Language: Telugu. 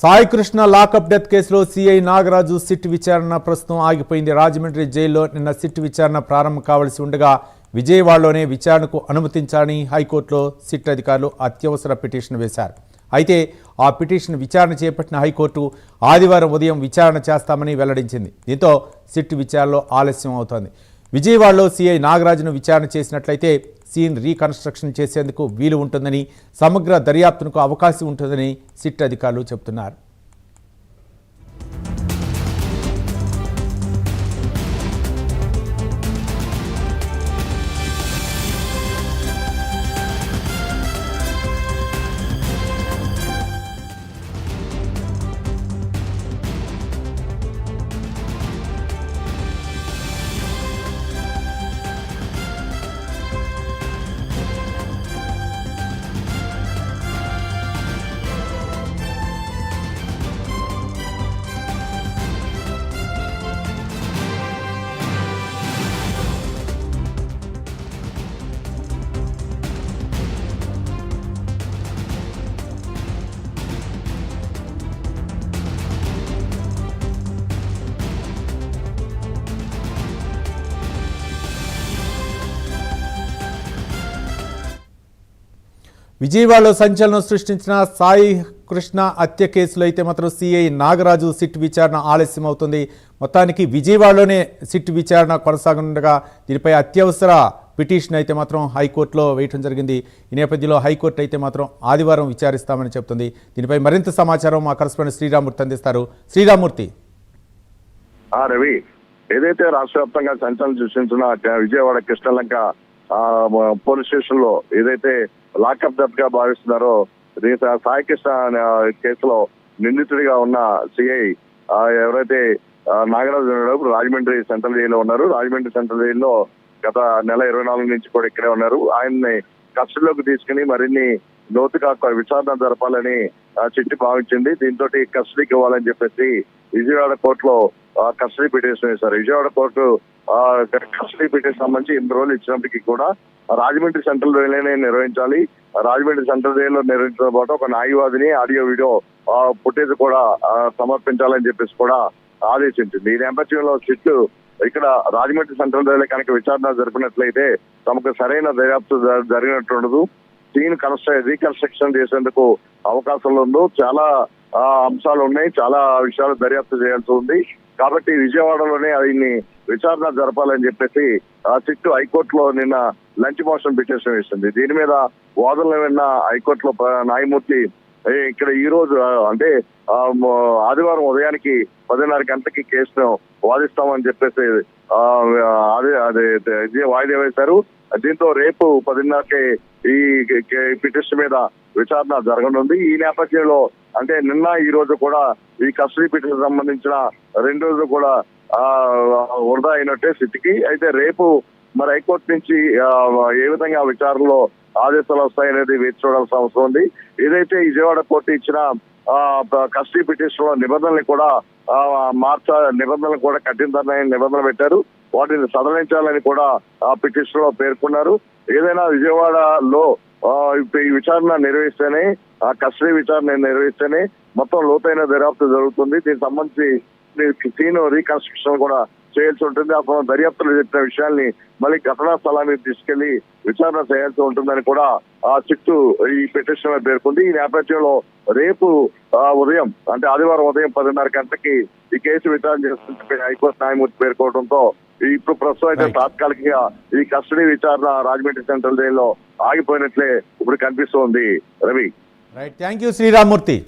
సాయి కృష్ణ లాకప్ డెత్ కేసులో సిఐ నాగరాజు సిట్ విచారణ ప్రస్తుతం ఆగిపోయింది. రాజమండ్రి జైల్లో నిన్న సిట్ విచారణ ప్రారంభం కావాల్సి ఉండగా విజయవాడలోనే విచారణకు అనుమతించాలని హైకోర్టులో సిట్ అధికారులు అత్యవసర పిటిషన్ వేశారు. అయితే ఆ పిటిషన్ విచారణ చేపట్టిన హైకోర్టు ఆదివారం ఉదయం విచారణ చేస్తామని వెల్లడించింది. దీంతో సిట్ విచారణలో ఆలస్యం అవుతోంది. విజయవాడలో సిఐ నాగరాజును విచారణ చేసినట్లయితే సీన్ రీకన్స్ట్రక్షన్ చేసేందుకు వీలు ఉంటుందని, సమగ్ర దర్యాప్తునకు అవకాశం ఉంటుందని సిట్ అధికారులు చెబుతున్నారు. విజయవాడలో సంచలనం సృష్టించిన సాయి కృష్ణ హత్య కేసులో అయితే మాత్రం సిఐ నాగరాజు సిట్ విచారణ ఆలస్యం అవుతుంది. మొత్తానికి విజయవాడలోనే సిట్ విచారణ కొనసాగనుండగా దీనిపై అత్యవసర పిటిషన్ అయితే మాత్రం హైకోర్టులో వేయడం జరిగింది. ఈ నేపథ్యంలో హైకోర్టు అయితే మాత్రం ఆదివారం విచారిస్తామని చెబుతుంది. దీనిపై మరింత సమాచారం మా కరెస్పాండెంట్ శ్రీరామూర్తి అందిస్తారు. శ్రీరామూర్తి. రవి, ఏదైతే రాష్ట్ర వ్యాప్తంగా సంచలనం సృష్టించిన విజయవాడ కృష్ణలంక పోలీస్ స్టేషన్ లో ఏదైతే లాకప్ డెత్ గా భావిస్తున్నారో సాయి కృష్ణ కేసులో నిందితుడిగా ఉన్న సిఐ ఎవరైతే నాగరాజు ఉన్నారో రాజమండ్రి సెంట్రల్ జైల్లో ఉన్నారు. రాజమండ్రి సెంట్రల్ జైల్లో గత నెల 24 నుంచి కూడా ఇక్కడే ఉన్నారు. ఆయన్ని కస్టడీలోకి తీసుకుని మరిన్ని లోతుగా విచారణ జరపాలని చిట్టి భావించింది. దీంతో కస్టడీకి ఇవ్వాలని చెప్పేసి విజయవాడ కోర్టులో కస్టడీ పిటిషన్ వేశారు. విజయవాడ కోర్టు కస్టడీ పిటిషన్ సంబంధించి 8 రోజులు ఇచ్చినప్పటికీ కూడా రాజమండ్రి సెంట్రల్ జైల్లోనే నిర్వహించాలి. రాజమండ్రి సెంట్రల్ జైల్లో నిర్వహించడం పాటు ఒక న్యాయవాదిని ఆడియో వీడియో ఫుటేజ్ కూడా సమర్పించాలని చెప్పేసి కూడా ఆదేశించింది. ఈ నేపథ్యంలో సిట్ ఇక్కడ రాజమండ్రి సెంట్రల్ జైల్లో కనుక విచారణ జరిపినట్లయితే తమకు సరైన దర్యాప్తు జరిగినట్టు ఉండదు. సీన్ రీకన్స్ట్రక్షన్ చేసేందుకు అవకాశాలు ఉందో చాలా అంశాలు ఉన్నాయి, చాలా విషయాలు దర్యాప్తు చేయాల్సి ఉంది. కాబట్టి విజయవాడలోనే ఆయన్ని విచారణ జరపాలని చెప్పేసి సిట్ హైకోర్టులో నిన్న లంచ్ మోషన్ పిటిషన్ వేసింది. దీని మీద వాదనలు విన్న హైకోర్టులో న్యాయమూర్తి ఇక్కడ ఈ రోజు అంటే ఆదివారం ఉదయానికి 10:30 గంటలకి కేసును వాదిస్తామని చెప్పేసి వాయిదా వేశారు. దీంతో రేపు 10:30కి ఈ పిటిషన్ మీద విచారణ జరగనుంది. ఈ నేపథ్యంలో అంటే నిన్న ఈ రోజు కూడా ఈ కస్టడీ పిటిషన్ సంబంధించిన 2 రోజులు కూడా వృధా అయినట్టే సిట్కి. అయితే రేపు మరి హైకోర్టు నుంచి ఏ విధంగా విచారణలో ఆదేశాలు వస్తాయనేది వేచి చూడాల్సిన అవసరం ఉంది. ఏదైతే విజయవాడ కోర్టు ఇచ్చిన కస్టడీ పిటిషన్ లో నిబంధనలు కూడా నిబంధనలు కూడా కఠినమైన నిబంధనలు పెట్టారు. వాటిని సడలించాలని కూడా ఆ పిటిషన్ లో పేర్కొన్నారు. ఏదైనా విజయవాడలో ఈ విచారణ నిర్వహిస్తేనే, ఆ కస్టడీ విచారణ నిర్వహిస్తేనే మొత్తం లోతైన దర్యాప్తు జరుగుతుంది. దీనికి సంబంధించి సీన్ రీకన్స్ట్రక్షన్ కూడా చేయాల్సి ఉంటుంది. అప్పుడు దర్యాప్తులు చెప్పిన విషయాల్ని మళ్ళీ ఘటనా స్థలానికి తీసుకెళ్లి విచారణ చేయాల్సి ఉంటుందని కూడా ఆ చిట్టు ఈ పిటిషన్ లో పేర్కొంది. ఈ నేపథ్యంలో రేపు ఉదయం అంటే ఆదివారం ఉదయం 10:30 గంటలకి ఈ కేసు విచారణ చేస్తుంటే హైకోర్టు న్యాయమూర్తి పేర్కోవడంతో ఇప్పుడు ప్రస్తుతం అయితే తాత్కాలికంగా ఈ కస్టడీ విచారణ రాజమండ్రి సెంట్రల్ జైల్లో ఆగిపోయినట్లే ఇప్పుడు కనిపిస్తోంది. Ravi, right, thank you Sriramurthy.